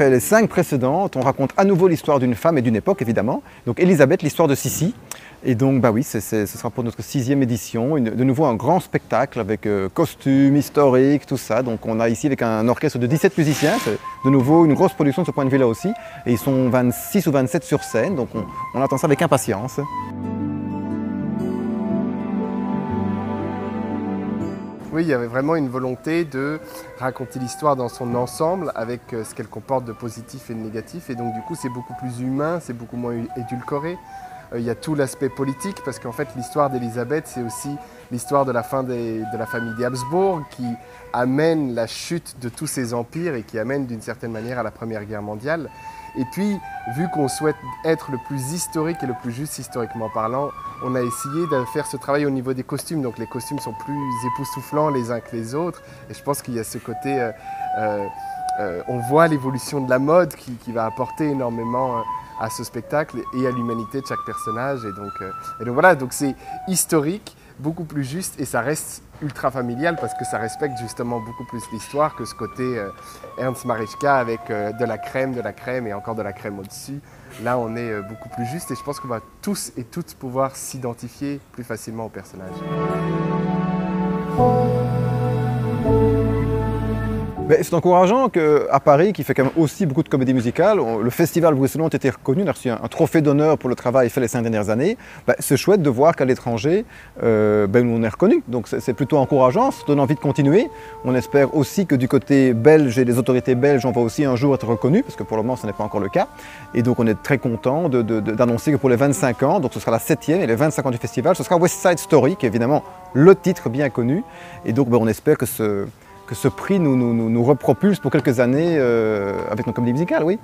après les 5 précédentes, on raconte à nouveau l'histoire d'une femme et d'une époque, évidemment. Donc Élisabeth, l'histoire de Sissi. Et donc, bah oui, ce sera pour notre 6e édition, de nouveau un grand spectacle avec costumes, historiques, tout ça. Donc on a ici avec un orchestre de 17 musiciens, c'est de nouveau une grosse production de ce point de vue-là aussi. Et ils sont 26 ou 27 sur scène, donc on attend ça avec impatience. Oui, il y avait vraiment une volonté de raconter l'histoire dans son ensemble avec ce qu'elle comporte de positif et de négatif. Et donc du coup, c'est beaucoup plus humain, c'est beaucoup moins édulcoré. Il y a tout l'aspect politique parce qu'en fait, l'histoire d'Élisabeth, c'est aussi l'histoire de la fin de la famille des Habsbourg qui amène la chute de tous ces empires et qui amène d'une certaine manière à la Première Guerre mondiale. Et puis, vu qu'on souhaite être le plus historique et le plus juste historiquement parlant, on a essayé de faire ce travail au niveau des costumes. Donc les costumes sont plus époustouflants les uns que les autres. Et je pense qu'il y a ce côté, on voit l'évolution de la mode qui va apporter énormément à ce spectacle et à l'humanité de chaque personnage. Et donc voilà, donc c'est historique, beaucoup plus juste et ça reste ultra familial parce que ça respecte justement beaucoup plus l'histoire que ce côté Ernst Marischka avec de la crème et encore de la crème au-dessus. Là, on est beaucoup plus juste et je pense qu'on va tous et toutes pouvoir s'identifier plus facilement au personnage. C'est encourageant qu'à Paris, qui fait quand même aussi beaucoup de comédies musicales, le festival bruxellois a été reconnu, on a reçu un trophée d'honneur pour le travail fait les 5 dernières années. C'est chouette de voir qu'à l'étranger, on est reconnu. Donc c'est plutôt encourageant, ça donne envie de continuer. On espère aussi que du côté belge et des autorités belges, on va aussi un jour être reconnu, parce que pour le moment, ce n'est pas encore le cas. Et donc on est très content d'annoncer que pour les 25 ans, donc ce sera la 7e et les 25 ans du festival, ce sera West Side Story, qui est évidemment le titre bien connu. Et donc on espère que ce prix nous repropulse pour quelques années avec nos comédies musicales, oui.